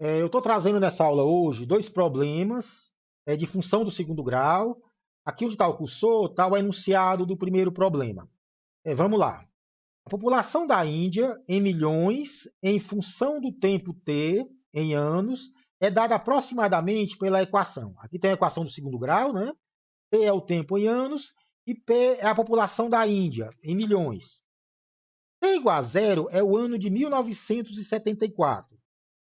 Eu estou trazendo nessa aula hoje dois problemas de função do segundo grau. Aqui onde está o cursor, está o enunciado do primeiro problema. Vamos lá. A população da Índia, em milhões, em função do tempo t, em anos, é dada aproximadamente pela equação. Aqui tem a equação do segundo grau, né? T é o tempo em anos e P é a população da Índia, em milhões. T igual a zero é o ano de 1974.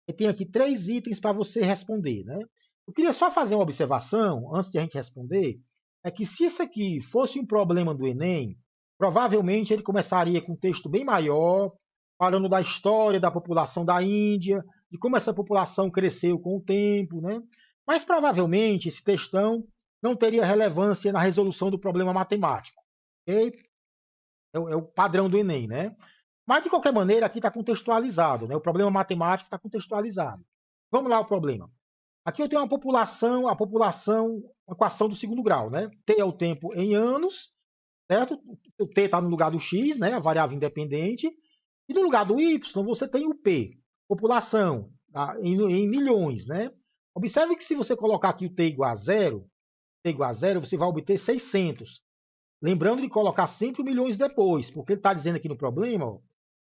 E tem aqui 3 itens para você responder, né? Eu queria só fazer uma observação, antes de a gente responder, é que se isso aqui fosse um problema do Enem, provavelmente ele começaria com um texto bem maior, falando da história da população da Índia, de como essa população cresceu com o tempo, né? Mas provavelmente esse textão não teria relevância na resolução do problema matemático, ok? É o padrão do Enem, né? Mas, de qualquer maneira, aqui está contextualizado, né? O problema matemático está contextualizado. Vamos lá o problema. Aqui eu tenho uma equação do segundo grau, né? T é o tempo em anos, certo? O T está no lugar do X, né? A variável independente. E no lugar do Y, você tem o P, população, tá? em milhões, né? Observe que se você colocar aqui o T igual a zero, você vai obter 600. Lembrando de colocar sempre milhões depois, porque ele está dizendo aqui no problema, ó,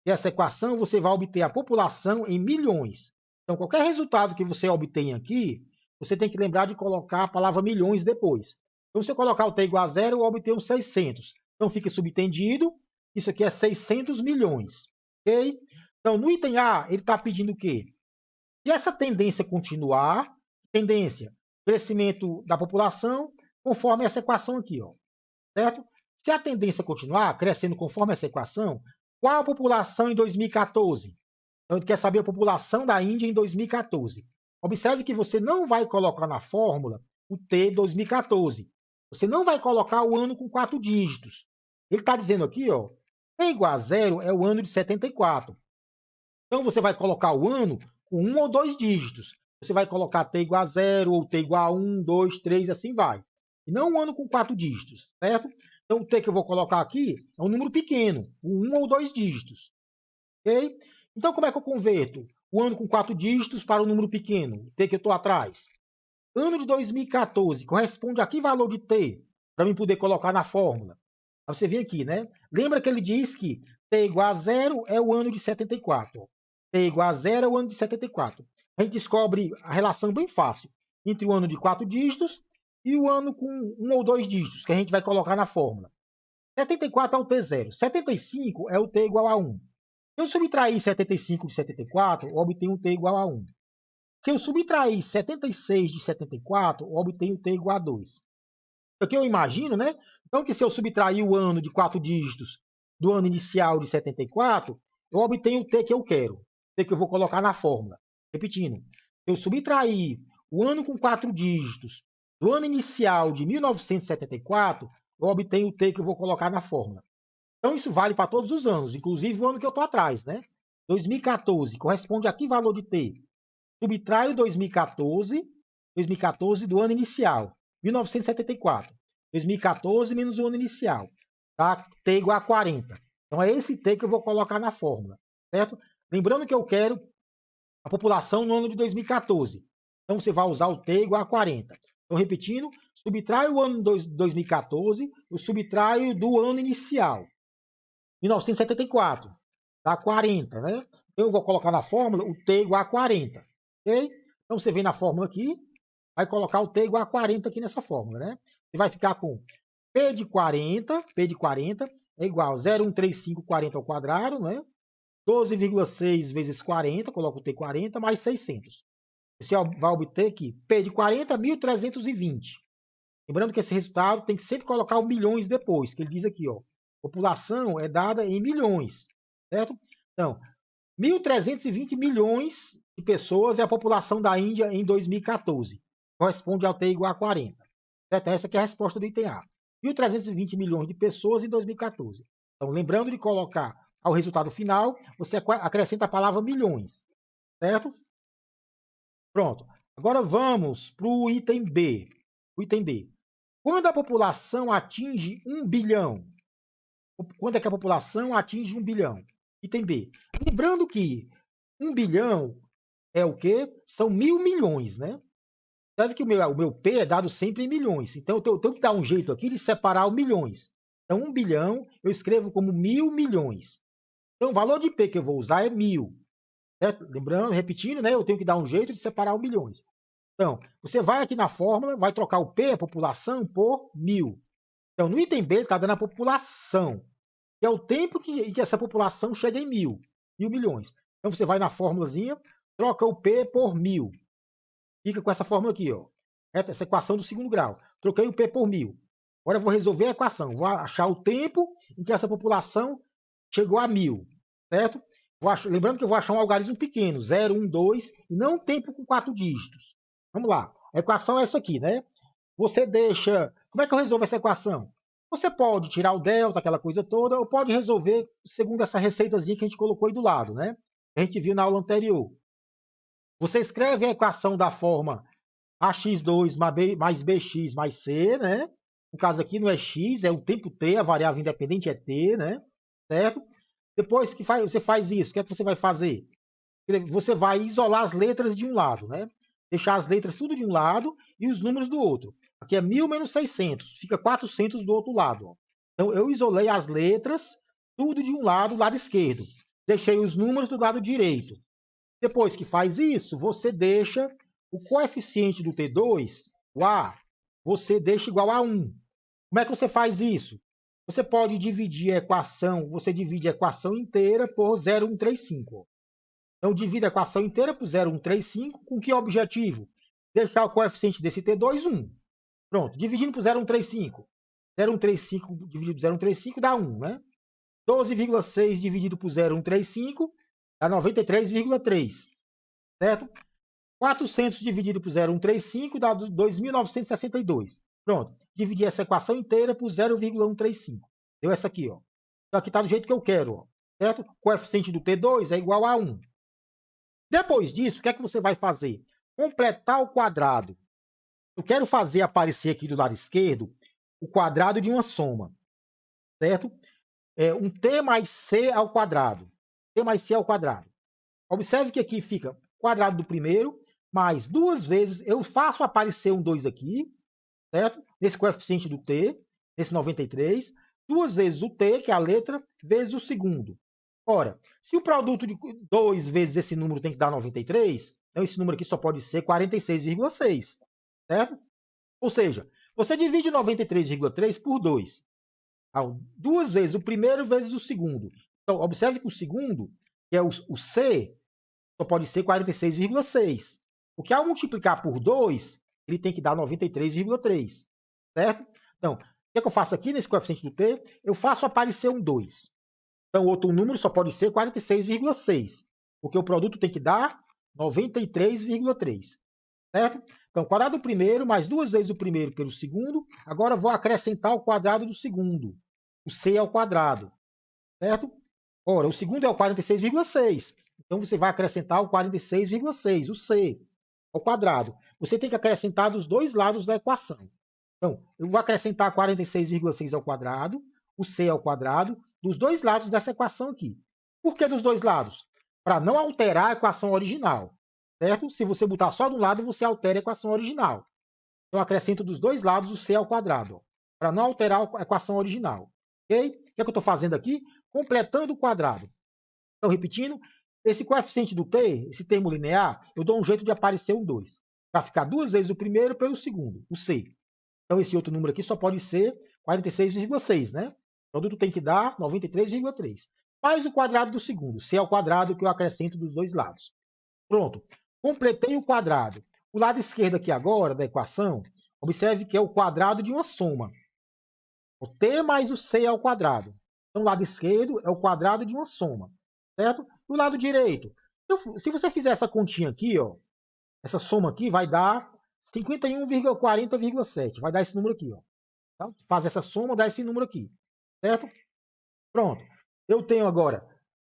que essa equação você vai obter a população em milhões. Então, qualquer resultado que você obtenha aqui, você tem que lembrar de colocar a palavra milhões depois. Então, se eu colocar o t igual a zero, eu obtenho 600. Então, fica subentendido, isso aqui é 600 milhões. Ok? Então, no item A, ele está pedindo o quê? Se essa tendência continuar, crescimento da população, conforme essa equação aqui, ó, certo? Se a tendência continuar crescendo conforme essa equação, qual a população em 2014? Então, ele quer saber a população da Índia em 2014. Observe que você não vai colocar na fórmula o T 2014. Você não vai colocar o ano com 4 dígitos. Ele está dizendo aqui, ó, T igual a zero é o ano de 74. Então, você vai colocar o ano com 1 ou 2 dígitos. Você vai colocar T igual a zero, ou T igual a 1, 2, 3, assim vai. E não um ano com 4 dígitos, certo? Então, o T que eu vou colocar aqui é um número pequeno, 1 ou 2 dígitos. Ok? Então, como é que eu converto o ano com 4 dígitos para o número pequeno, o T que eu estou atrás? Ano de 2014 corresponde a que valor de T? Para mim poder colocar na fórmula. Aí você vem aqui, né? Lembra que ele diz que T igual a zero é o ano de 74. T igual a zero é o ano de 74. A gente descobre a relação bem fácil entre o ano de 4 dígitos e o ano com 1 ou 2 dígitos, que a gente vai colocar na fórmula. 74 é o T0. 75 é o T igual a 1. Se eu subtrair 75 de 74, eu obtenho um T igual a 1. Se eu subtrair 76 de 74, eu obtenho T igual a 2. Aqui eu imagino, né? Então, que se eu subtrair o ano de 4 dígitos do ano inicial de 74, eu obtenho o T que eu quero. O T que eu vou colocar na fórmula. Repetindo, se eu subtrair o ano com 4 dígitos do ano inicial de 1974, eu obtenho o T que eu vou colocar na fórmula. Então, isso vale para todos os anos, inclusive o ano que eu estou atrás, né? 2014 corresponde a que valor de T? Subtraio 2014 do ano inicial, 1974. 2014 menos o ano inicial, tá? T igual a 40. Então, é esse T que eu vou colocar na fórmula, certo? Lembrando que eu quero a população no ano de 2014. Então, você vai usar o T igual a 40. Então, repetindo, subtraio o ano de 2014, eu subtraio do ano inicial, 1974, dá 40, né? Eu vou colocar na fórmula o T igual a 40, ok? Então, você vem na fórmula aqui, vai colocar o T igual a 40 aqui nessa fórmula, né? Você vai ficar com P de 40 é igual a 0,13540 ao quadrado, né? 12,6 vezes 40, coloca o T 40, mais 600. Você vai obter aqui P de 40, 1.320. Lembrando que esse resultado tem que sempre colocar o milhões depois, que ele diz aqui, ó, população é dada em milhões, certo? Então, 1.320 milhões de pessoas é a população da Índia em 2014. Corresponde ao T igual a 40. Certo? Essa aqui é a resposta do item A. 1.320 milhões de pessoas em 2014. Então, lembrando de colocar ao resultado final, você acrescenta a palavra milhões. Certo? Pronto. Agora vamos para o item B. O item B. Quando a população atinge 1 bilhão? Quando é que a população atinge 1 bilhão? Item B. Lembrando que 1 bilhão é o quê? São 1.000 milhões, né? Sabe que o meu P é dado sempre em milhões. Então, eu tenho que dar um jeito aqui de separar os milhões. Então, 1 bilhão eu escrevo como 1.000 milhões. Então, o valor de P que eu vou usar é 1.000. Certo? Lembrando, repetindo, né? Eu tenho que dar um jeito de separar os milhões. Então, você vai aqui na fórmula, vai trocar o P, a população, por 1.000. Então, no item B, está dando a população, que é o tempo em que essa população chega em 1.000 milhões. Então, você vai na fórmulazinha, troca o P por 1.000. Fica com essa fórmula aqui, ó. Essa equação do segundo grau. Troquei o P por 1.000. Agora eu vou resolver a equação. Vou achar o tempo em que essa população chegou a 1.000, certo? Lembrando que eu vou achar um algarismo pequeno, 0, 1, 2, e não um tempo com 4 dígitos. Vamos lá. A equação é essa aqui, né? Você deixa... Como é que eu resolvo essa equação? Você pode tirar o delta, aquela coisa toda, ou pode resolver segundo essa receitazinha que a gente colocou aí do lado, né? A gente viu na aula anterior. Você escreve a equação da forma ax2 mais bx mais c, né? No caso aqui não é x, é o tempo t, a variável independente é t, né? Certo? Depois que você faz isso, o que é que você vai fazer? Você vai isolar as letras de um lado, né? Deixar as letras tudo de um lado e os números do outro. Aqui é 1.000 menos 600, fica 400 do outro lado. Ó. Então, eu isolei as letras, tudo de um lado, lado esquerdo. Deixei os números do lado direito. Depois que faz isso, você deixa o coeficiente do T2, o A, você deixa igual a 1. Como é que você faz isso? Você pode dividir a equação, você divide a equação inteira por 0,135. Então, divide a equação inteira por 0,135, com que objetivo? Deixar o coeficiente desse T2, 1. Pronto, dividindo por 0,135. 0,135 dividido por 0,135 dá 1, né? 12,6 dividido por 0,135 dá 93,3, certo? 400 dividido por 0,135 dá 2.962. Pronto, dividi essa equação inteira por 0,135. Deu essa aqui, ó. Então, aqui está do jeito que eu quero, ó, certo? O coeficiente do T2 é igual a 1. Depois disso, o que é que você vai fazer? Completar o quadrado. Eu quero fazer aparecer aqui do lado esquerdo o quadrado de uma soma, certo? É um t mais c ao quadrado. T mais c ao quadrado. Observe que aqui fica quadrado do primeiro, mais duas vezes, eu faço aparecer um 2 aqui, certo? Nesse coeficiente do t, nesse 93, duas vezes o t, que é a letra, vezes o segundo. Ora, se o produto de 2 vezes esse número tem que dar 93, então esse número aqui só pode ser 46,6, certo? Ou seja, você divide 93,3 por 2. Duas vezes o primeiro vezes o segundo. Então, observe que o segundo, que é o C, só pode ser 46,6. Porque ao multiplicar por 2, ele tem que dar 93,3. Certo? Então, o que é que eu faço aqui nesse coeficiente do T? Eu faço aparecer um 2. Então, outro número só pode ser 46,6. Porque o produto tem que dar 93,3. Certo? Então, quadrado do primeiro, mais duas vezes o primeiro pelo segundo. Agora, vou acrescentar o quadrado do segundo. O C ao quadrado. Certo? Ora, o segundo é o 46,6. Então, você vai acrescentar o 46,6, o C, ao quadrado. Você tem que acrescentar dos dois lados da equação. Então, eu vou acrescentar 46,6 ao quadrado, o C ao quadrado, dos dois lados dessa equação aqui. Por que dos dois lados? Para não alterar a equação original. Certo? Se você botar só de um lado, você altera a equação original. Então, eu acrescento dos dois lados o C ao quadrado, para não alterar a equação original. Ok? O que é que eu estou fazendo aqui? Completando o quadrado. Então, repetindo, esse coeficiente do t, esse termo linear, eu dou um jeito de aparecer um 2. Para ficar duas vezes o primeiro pelo segundo, o c. Então, esse outro número aqui só pode ser 46,6, né? O produto tem que dar 93,3. Mais o quadrado do segundo, c ao quadrado, que eu acrescento dos dois lados. Pronto. Completei o quadrado. O lado esquerdo aqui agora, da equação, observe que é o quadrado de uma soma. O t mais o c ao quadrado. Então, o lado esquerdo é o quadrado de uma soma. Certo? E o lado direito. Então, se você fizer essa continha aqui, ó, essa soma aqui vai dar 51,40,7. Vai dar esse número aqui. Ó. Então, faz essa soma, dá esse número aqui. Certo? Pronto. Eu tenho agora.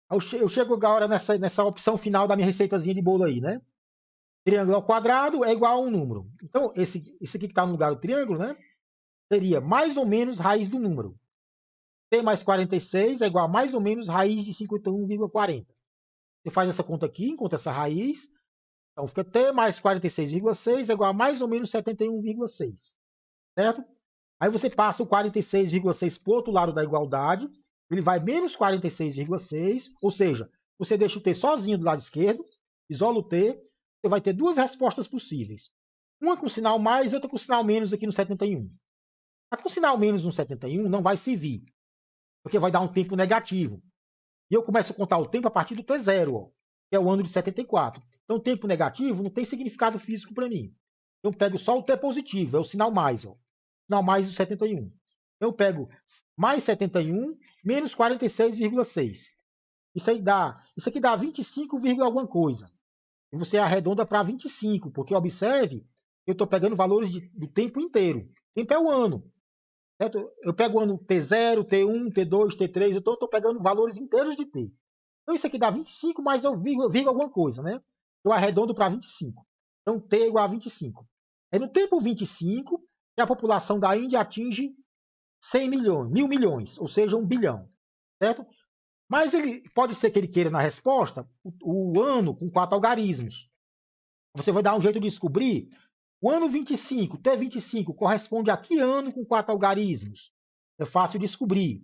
Eu chego agora nessa opção final da minha receitazinha de bolo aí, né? Triângulo ao quadrado é igual a um número. Então, esse aqui que está no lugar do triângulo, né? Seria mais ou menos raiz do número. T mais 46 é igual a mais ou menos raiz de 51,40. Você faz essa conta aqui, encontra essa raiz. Então, fica T mais 46,6 é igual a mais ou menos 71,6. Certo? Aí você passa o 46,6 para o outro lado da igualdade, ele vai menos 46,6, ou seja, você deixa o T sozinho do lado esquerdo, isola o T, você vai ter duas respostas possíveis. Uma com sinal mais e outra com sinal menos aqui no 71. A com sinal menos no 71 não vai servir, porque vai dar um tempo negativo. E eu começo a contar o tempo a partir do T0, ó, que é o ano de 74. Então, o tempo negativo não tem significado físico para mim. Eu pego só o T positivo, é o sinal mais, ó. Sinal mais do 71. Eu pego mais 71 menos 46,6. Isso aqui dá 25, alguma coisa. E você arredonda para 25, porque observe, eu estou pegando valores do tempo inteiro. O tempo é o ano. Certo? Eu pego o ano T0, T1, T2, T3, então eu estou pegando valores inteiros de T. Então isso aqui dá 25, mas eu vigo alguma coisa, né? Eu arredondo para 25. Então T é igual a 25. É no tempo 25 que a população da Índia atinge 100 milhões, 1.000 milhões, ou seja, 1 bilhão. Certo? Mas ele pode ser que ele queira na resposta o ano com 4 algarismos. Você vai dar um jeito de descobrir o ano 25, T25, corresponde a que ano com 4 algarismos? É fácil descobrir.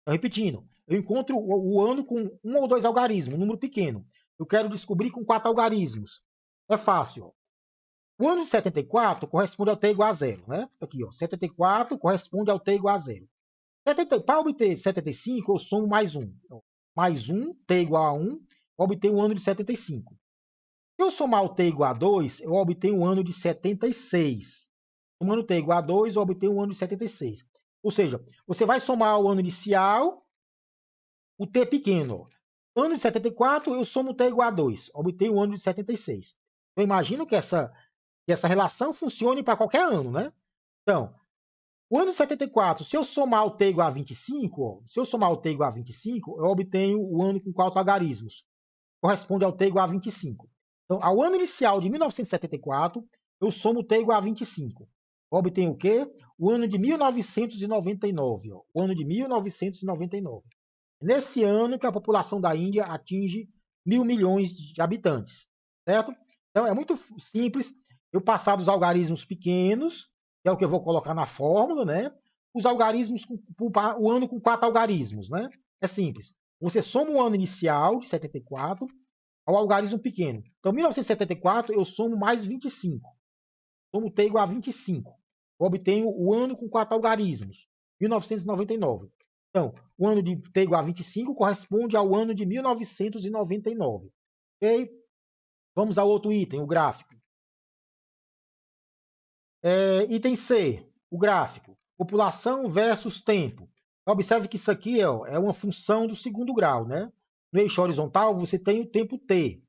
Então, repetindo, eu encontro o ano com 1 ou 2 algarismos, um número pequeno. Eu quero descobrir com 4 algarismos. É fácil. Ó. O ano de 74 corresponde ao T igual a 0. Né? Aqui, ó, 74 corresponde ao T igual a 0. Para obter 75, eu somo mais 1. Então, mais 1, T igual a 1, para obter o ano de 75. Se eu somar o T igual a 2, eu obtenho um ano de 76. Somando T igual a 2, eu obtenho um ano de 76. Ou seja, você vai somar o ano inicial, o T pequeno. No ano de 74, eu somo o T igual a 2. Obtenho um ano de 76. Eu imagino que essa relação funcione para qualquer ano, né? Então, o ano de 74, se eu somar o T igual a 25, se eu somar o T igual a 25, eu obtenho o ano com 4 algarismos. Corresponde ao T igual a 25. Então, ao ano inicial de 1974, eu somo T igual a 25. Obtenho o quê? O ano de 1999. Ó, o ano de 1999. Nesse ano que a população da Índia atinge 1.000 milhões de habitantes. Certo? Então, é muito simples eu passar dos algarismos pequenos, que é o que eu vou colocar na fórmula, né? Os algarismos, o ano com 4 algarismos, né? É simples. Você soma o ano inicial de 74 ao algarismo pequeno. Então, 1974, eu somo mais 25. Somo T igual a 25. Eu obtenho o ano com 4 algarismos, 1999. Então, o ano de T igual a 25 corresponde ao ano de 1999. Ok? Vamos ao outro item, o gráfico. Item C, o gráfico. População versus tempo. Observe que isso aqui é uma função do segundo grau, né? No eixo horizontal, você tem o tempo t.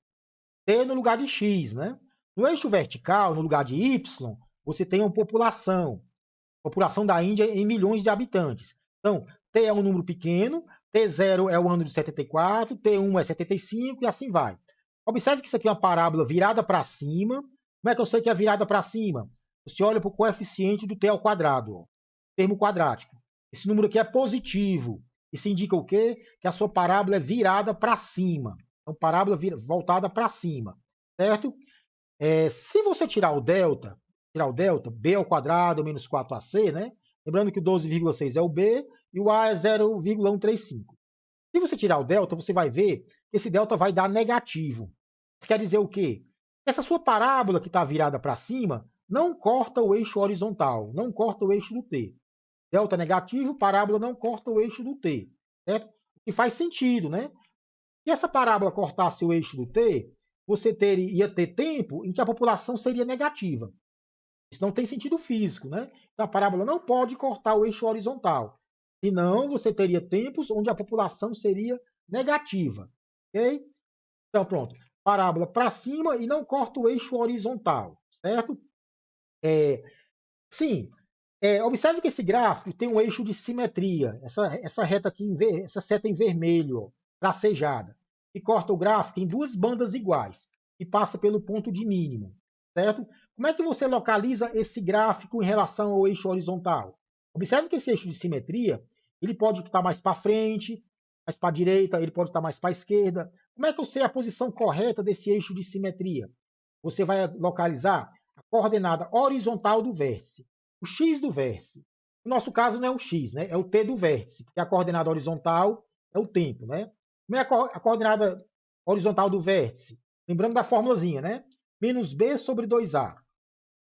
T no lugar de x, né? No eixo vertical, no lugar de y, você tem uma população. População da Índia em milhões de habitantes. Então, T é um número pequeno, T0 é o ano de 74, T1 é 75 e assim vai. Observe que isso aqui é uma parábola virada para cima. Como é que eu sei que é virada para cima? Você olha para o coeficiente do T ao quadrado, ó, termo quadrático. Esse número aqui é positivo. Isso indica o quê? Que a sua parábola é virada para cima. Então, parábola voltada para cima, certo? Se você tirar o delta, b ao quadrado menos 4ac, né? Lembrando que o 12,6 é o b e o a é 0,135. Se você tirar o delta, você vai ver que esse delta vai dar negativo. Isso quer dizer o quê? Essa sua parábola que está virada para cima não corta o eixo horizontal, não corta o eixo do t. Delta negativo, parábola não corta o eixo do t. Certo? E faz sentido, né? Se essa parábola cortasse o eixo do t, você ia ter tempo em que a população seria negativa. Isso não tem sentido físico, né? Então a parábola não pode cortar o eixo horizontal. Senão você teria tempos onde a população seria negativa. Ok? Então pronto. Parábola para cima e não corta o eixo horizontal. Certo? Sim. Observe que esse gráfico tem um eixo de simetria. Essa reta aqui, essa seta em vermelho, ó, tracejada, que corta o gráfico em duas bandas iguais e passa pelo ponto de mínimo, certo? Como é que você localiza esse gráfico em relação ao eixo horizontal? Observe que esse eixo de simetria, ele pode estar mais para frente, mais para a direita, ele pode estar mais para a esquerda. Como é que eu sei a posição correta desse eixo de simetria? você vai localizar a coordenada horizontal do vértice, o x do vértice. No nosso caso não é o x, né? É o t do vértice, porque a coordenada horizontal é o tempo, né? Como é a coordenada horizontal do vértice? Lembrando da formulazinha, né? Menos b sobre 2a.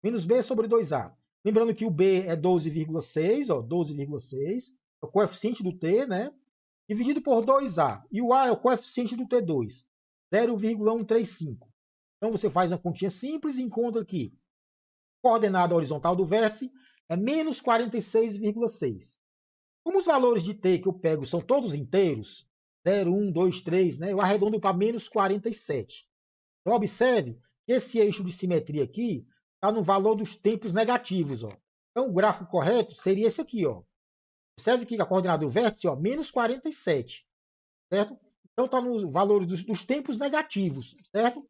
Menos b sobre 2a. Lembrando que o b é 12,6, ó, 12,6, é o coeficiente do t, né? Dividido por 2a. E o a é o coeficiente do T2, 0,135. Então você faz uma continha simples e encontra que a coordenada horizontal do vértice é menos 46,6. Como os valores de t que eu pego são todos inteiros, 0, 1, 2, 3, né, eu arredondo para menos 47. Então observe que esse eixo de simetria aqui está no valor dos tempos negativos. Ó. Então o gráfico correto seria esse aqui. Ó. Observe que a coordenada do vértice, ó, menos 47. Certo? Então está no valor dos tempos negativos. Certo?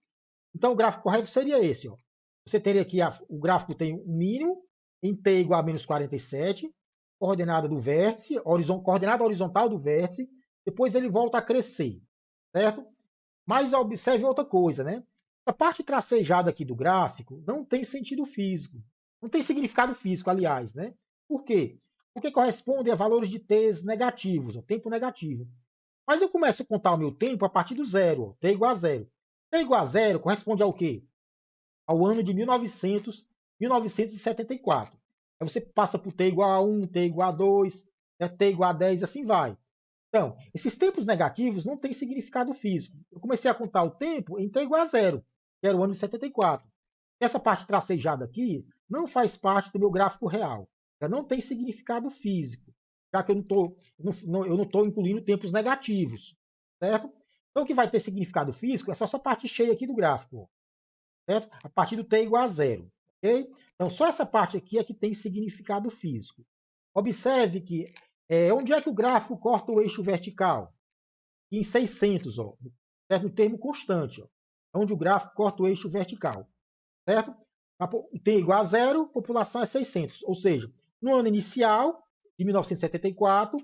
Então o gráfico correto seria esse. Ó. Você teria aqui, o gráfico tem um mínimo em t igual a menos 47, coordenada do vértice, coordenada horizontal do vértice, depois ele volta a crescer. Certo? Mas observe outra coisa, né? A parte tracejada aqui do gráfico não tem sentido físico. Não tem significado físico, aliás, né? Por quê? Porque corresponde a valores de t negativos, o tempo negativo. Mas eu começo a contar o meu tempo a partir do zero, ó, t igual a zero. T igual a zero corresponde ao quê? Ao ano de 1974. Aí você passa por t igual a 1, t igual a 2, t igual a 10 e assim vai. Então, esses tempos negativos não têm significado físico. Eu comecei a contar o tempo em t igual a zero, que era o ano de 74. Essa parte tracejada aqui não faz parte do meu gráfico real. Ela não tem significado físico, já que eu não estou incluindo tempos negativos. Certo? Então, o que vai ter significado físico é só essa parte cheia aqui do gráfico. Certo? A partir do t igual a zero. Okay? Então, só essa parte aqui é que tem significado físico. Observe que onde é que o gráfico corta o eixo vertical? Em 600, ó, certo? No termo constante, ó, onde o gráfico corta o eixo vertical. Certo? O t igual a zero, população é 600. Ou seja, no ano inicial, de 1974, a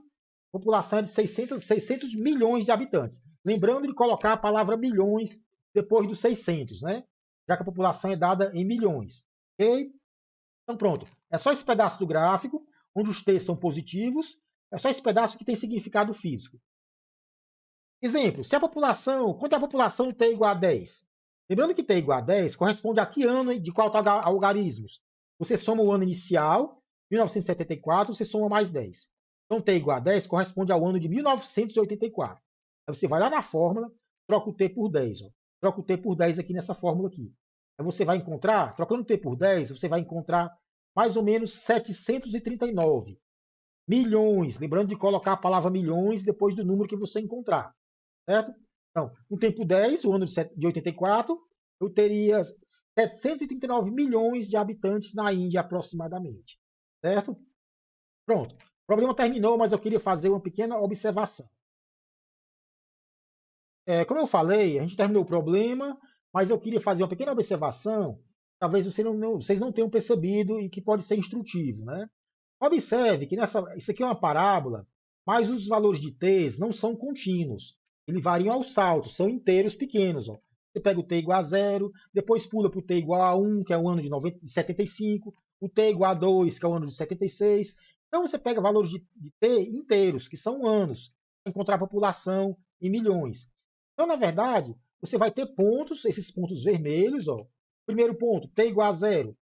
população é de 600 milhões de habitantes. Lembrando de colocar a palavra milhões depois dos 600, né? Já que a população é dada em milhões. Ok? Então, pronto. É só esse pedaço do gráfico, onde os t's são positivos, é só esse pedaço que tem significado físico. Exemplo, se a população, quanto é a população t igual a 10? Lembrando que t igual a 10 corresponde a que ano de qual algarismos? Você soma o ano inicial, 1974, você soma mais 10. Então, t igual a 10 corresponde ao ano de 1984. Aí você vai lá na fórmula, troca o t por 10. Ó. Troca o t por 10 aqui nessa fórmula aqui. Aí você vai encontrar, trocando t por 10, você vai encontrar mais ou menos 739 milhões. Lembrando de colocar a palavra milhões depois do número que você encontrar. Certo? Então, no tempo 10, o ano de 84, eu teria 739 milhões de habitantes na Índia aproximadamente. Certo? Pronto. O problema terminou, mas eu queria fazer uma pequena observação. Como eu falei, a gente terminou o problema, mas eu queria fazer uma pequena observação, talvez vocês não tenham percebido e que pode ser instrutivo. Né? Observe que isso aqui é uma parábola, mas os valores de t não são contínuos. Eles variam aos saltos, são inteiros pequenos. Ó. Você pega o t igual a 0, depois pula para o t igual a 1, que é o ano de 75, o t igual a 2, que é o ano de 76. Então você pega valores de t inteiros, que são anos, para encontrar a população em milhões. Então, na verdade, você vai ter pontos, esses pontos vermelhos. Ó. Primeiro ponto, t igual a 0,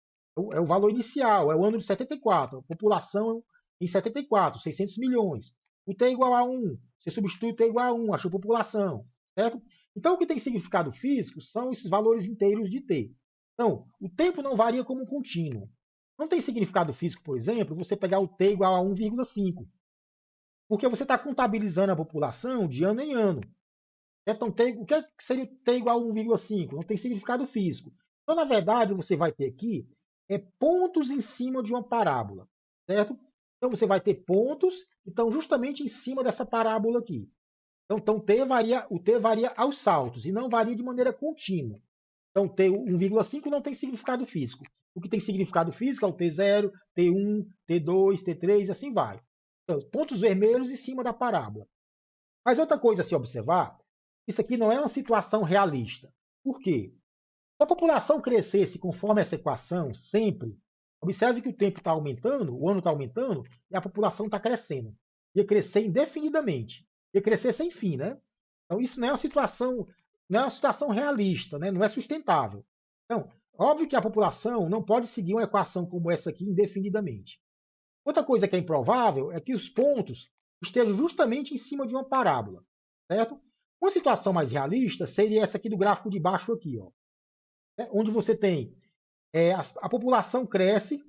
é o valor inicial, é o ano de 74, a população em 74, 600 milhões. O t igual a 1, você substitui o t igual a 1, achou população, certo? Então, o que tem significado físico são esses valores inteiros de t. Então, o tempo não varia como contínuo. Não tem significado físico, por exemplo, você pegar o t igual a 1,5, porque você está contabilizando a população de ano em ano. Então, o que seria t igual a 1,5? Não tem significado físico. Então, na verdade, você vai ter aqui pontos em cima de uma parábola, certo? Então, você vai ter pontos que estão justamente em cima dessa parábola aqui. Então o t varia aos saltos e não varia de maneira contínua. Então, t 1,5 não tem significado físico. O que tem significado físico é o t0, t1, t2, t3 e assim vai. Então, pontos vermelhos em cima da parábola. Mas outra coisa a se observar, isso aqui não é uma situação realista. Por quê? Se a população crescesse conforme essa equação, sempre, observe que o tempo está aumentando, o ano está aumentando, e a população está crescendo. Ia crescer indefinidamente. Ia crescer sem fim, né? Então, isso não é uma situação realista, né? Não é sustentável. Então, óbvio que a população não pode seguir uma equação como essa aqui indefinidamente. Outra coisa que é improvável é que os pontos estejam justamente em cima de uma parábola, certo? Uma situação mais realista seria essa aqui do gráfico de baixo aqui, ó, onde você tem a população cresce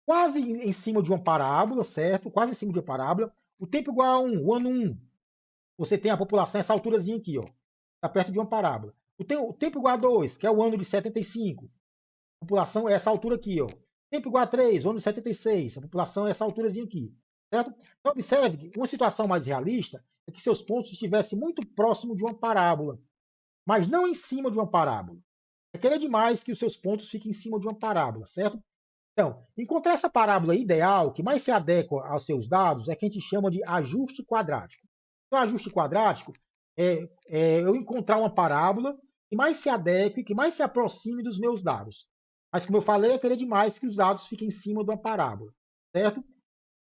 quase em cima de uma parábola, certo? Quase em cima de uma parábola. O tempo igual a 1, o ano 1. Você tem a população, essa alturazinha aqui, ó, está perto de uma parábola. O tempo igual a 2, que é o ano de 75. A população é essa altura aqui, ó. Tempo igual a 3, o ano de 76. A população é essa alturazinha aqui, certo? Então, observe que uma situação mais realista é que seus pontos estivessem muito próximo de uma parábola, mas não em cima de uma parábola. É querer demais que os seus pontos fiquem em cima de uma parábola, certo? Então, encontrar essa parábola ideal, que mais se adequa aos seus dados, é que a gente chama de ajuste quadrático. Então, ajuste quadrático é eu encontrar uma parábola que mais se adeque, que mais se aproxime dos meus dados. Mas, como eu falei, é querer demais que os dados fiquem em cima de uma parábola, certo?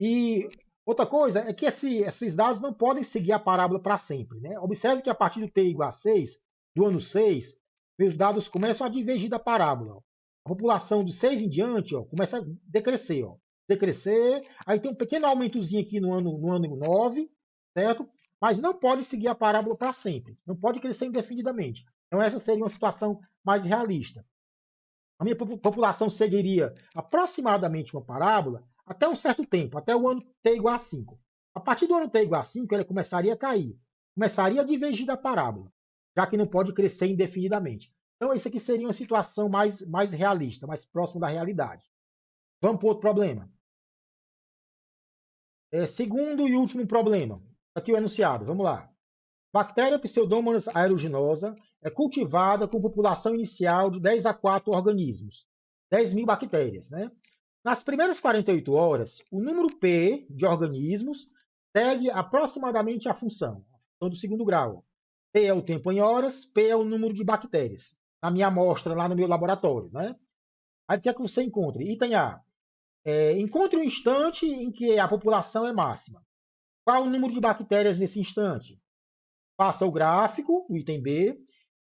E outra coisa é que esses dados não podem seguir a parábola para sempre, né? Observe que a partir do t igual a 6, do ano 6, meus dados começam a divergir da parábola. Ó. A população do 6 em diante ó, começa a decrescer. Ó. Decrescer, aí tem um pequeno aumentozinho aqui no ano 9, certo? Mas não pode seguir a parábola para sempre. Não pode crescer indefinidamente. Então, essa seria uma situação mais realista. A minha população seguiria aproximadamente uma parábola até um certo tempo, até o ano t igual a 5. A partir do ano t igual a 5, ela começaria a cair, começaria a divergir da parábola, já que não pode crescer indefinidamente. Então, isso aqui seria uma situação mais realista, mais próxima da realidade. Vamos para outro problema. Segundo e último problema. Aqui o enunciado, vamos lá. Bactéria Pseudomonas aeruginosa é cultivada com população inicial de 10 a 4 organismos, 10 mil bactérias. Né? Nas primeiras 48 horas, o número P de organismos segue aproximadamente a função do segundo grau. P é o tempo em horas, P é o número de bactérias. Na minha amostra, lá no meu laboratório. Né? Aí o que é que você encontra? Item A. Encontre um instante em que a população é máxima. Qual o número de bactérias nesse instante? Passa o gráfico, o item B,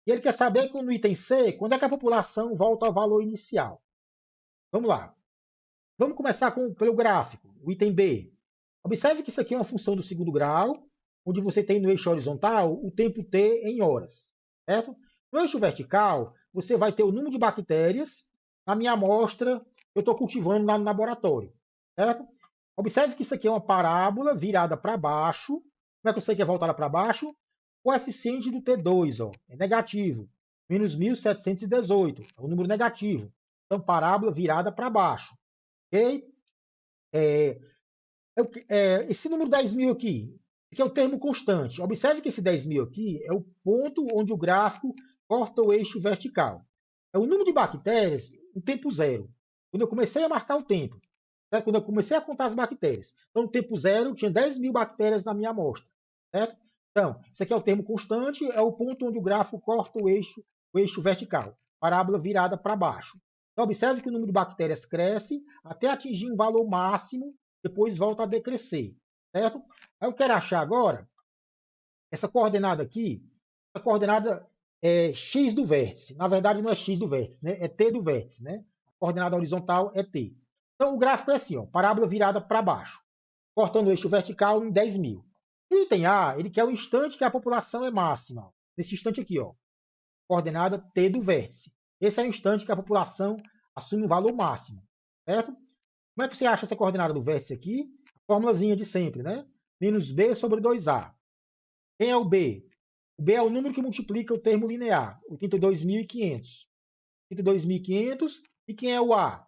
e ele quer saber no item C, quando é que a população volta ao valor inicial. Vamos lá. Vamos começar pelo gráfico, o item B. Observe que isso aqui é uma função do segundo grau, onde você tem no eixo horizontal o tempo t em horas. Certo? No eixo vertical, você vai ter o número de bactérias na minha amostra que eu estou cultivando lá no laboratório. Certo? Observe que isso aqui é uma parábola virada para baixo. Como é que eu sei que é voltada para baixo? O coeficiente do T2 ó, é negativo, menos 1.718, é um número negativo. Então, parábola virada para baixo. Ok? Esse número 10.000 aqui, que é o termo constante. Observe que esse 10.000 aqui é o ponto onde o gráfico corta o eixo vertical. É o número de bactérias no tempo zero. Quando eu comecei a marcar o tempo. Certo? Quando eu comecei a contar as bactérias. Então, no tempo zero, tinha 10.000 bactérias na minha amostra. Certo? Então, isso aqui é o termo constante, é o ponto onde o gráfico corta o eixo vertical, parábola virada para baixo. Então, observe que o número de bactérias cresce até atingir um valor máximo, depois volta a decrescer, certo? Aí eu quero achar agora essa coordenada aqui, essa coordenada é x do vértice. Na verdade, não é x do vértice, né? É t do vértice, né? A coordenada horizontal é t. Então, o gráfico é assim, ó, parábola virada para baixo, cortando o eixo vertical em 10.000. No item A, ele quer o instante que a população é máxima. Nesse instante aqui, ó, coordenada T do vértice. Esse é o instante que a população assume o valor máximo. Certo? Como é que você acha essa coordenada do vértice aqui? A formulazinha de sempre, né? Menos B sobre 2A. Quem é o B? O B é o número que multiplica o termo linear, 82.500. 82.500. E quem é o A?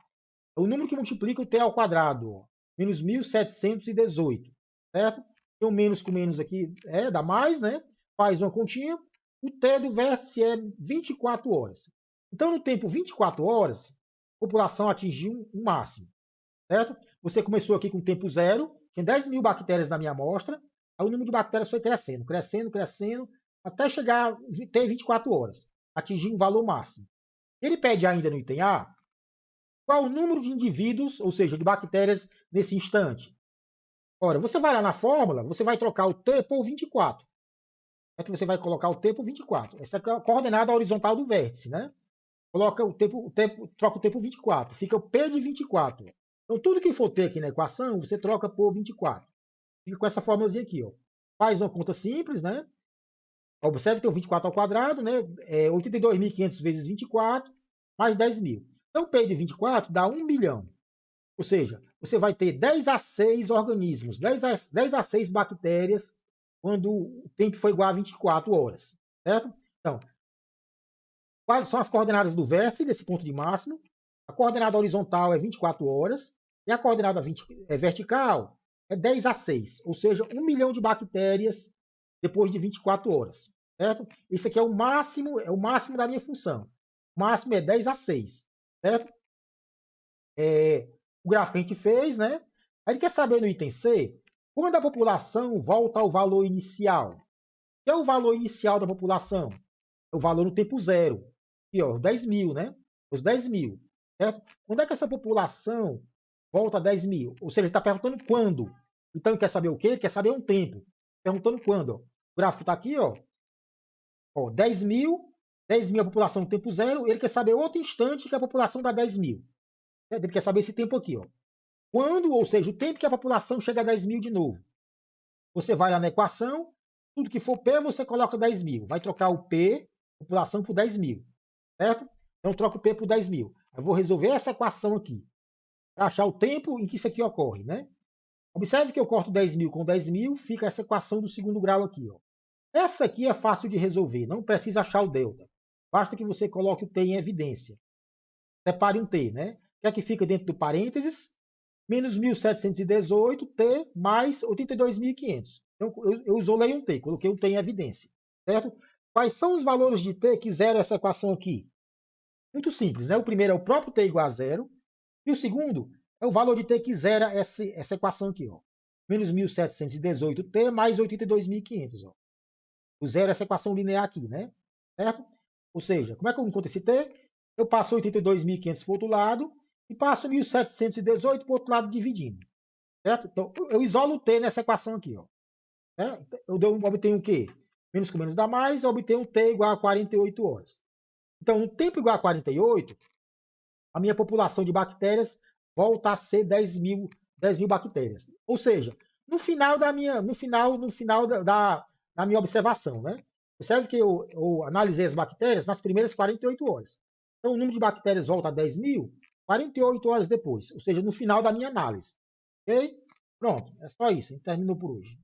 É o número que multiplica o T ao quadrado, ó, menos 1.718. Certo? Tem um menos com menos aqui, dá mais, né? Faz uma continha. O T do vértice é 24 horas. Então, no tempo 24 horas, a população atingiu um máximo. Certo? Você começou aqui com tempo zero, tinha 10.000 bactérias na minha amostra, aí o número de bactérias foi crescendo, crescendo, crescendo, até chegar a ter 24 horas, atingir um valor máximo. Ele pede ainda no item A qual o número de indivíduos, ou seja, de bactérias nesse instante. Ora, você vai lá na fórmula, você vai trocar o T por 24. Então você vai colocar o T por 24. Essa é a coordenada horizontal do vértice, né? Coloca troca o T por 24. Fica o P de 24. Então tudo que for T aqui na equação, você troca por 24. Fica com essa fórmulazinha aqui, ó. Faz uma conta simples, né? Observe que tem o 24 ao quadrado, né? 82.500 vezes 24, mais 10.000. Então, P de 24 dá 1 milhão. Ou seja, você vai ter 10 a 6 organismos, 10 a 6 bactérias, quando o tempo for igual a 24 horas. Certo? Então, quais são as coordenadas do vértice desse ponto de máximo? A coordenada horizontal é 24 horas, e a coordenada vertical é 10 a 6, ou seja, 1 milhão de bactérias depois de 24 horas. Certo? Isso aqui é o máximo da minha função. O máximo é 10 a 6. Certo? O gráfico que a gente fez, né? Aí ele quer saber no item C, quando a população volta ao valor inicial. O que é o valor inicial da população? É o valor no tempo zero. Aqui, ó, 10 mil, né? Os 10 mil. Certo? Quando é que essa população volta a 10 mil? Ou seja, ele está perguntando quando. Então, ele quer saber o quê? Ele quer saber um tempo. Perguntando quando. Ó. O gráfico está aqui, ó. 10 mil a população no tempo zero. Ele quer saber outro instante que a população dá 10 mil. Ele quer saber esse tempo aqui, ó. Quando, ou seja, o tempo que a população chega a 10 mil de novo. Você vai lá na equação, tudo que for P, você coloca 10 mil. Vai trocar o P, população, por 10 mil. Certo? Então, troca o P por 10 mil. Eu vou resolver essa equação aqui, para achar o tempo em que isso aqui ocorre, né? Observe que eu corto 10 mil com 10 mil, fica essa equação do segundo grau aqui, ó. Essa aqui é fácil de resolver, não precisa achar o delta. Basta que você coloque o T em evidência. Separe um T, né? O que é que fica dentro do parênteses? Menos 1.718, T mais 82.500. Então, eu isolei um T, coloquei um T em evidência. Certo? Quais são os valores de T que zeram essa equação aqui? Muito simples, né? O primeiro é o próprio T igual a zero. E o segundo é o valor de T que zera essa equação aqui, ó. Menos 1.718T mais 82.500, ó. O zero é essa equação linear aqui, né? Certo? Ou seja, como é que eu encontro esse T? Eu passo 82.500 para o outro lado e passo 1.718 para o outro lado dividindo. Certo? Então, eu isolo o T nessa equação aqui. Ó. Eu obtenho o quê? Menos com menos dá mais, eu obtenho o T igual a 48 horas. Então, no tempo igual a 48, a minha população de bactérias volta a ser 10 mil bactérias. Ou seja, no final da minha observação, né? Observe que eu analisei as bactérias nas primeiras 48 horas. Então, o número de bactérias volta a 10 mil 48 horas depois, ou seja, no final da minha análise. Ok? Pronto, é só isso. A gente terminou por hoje.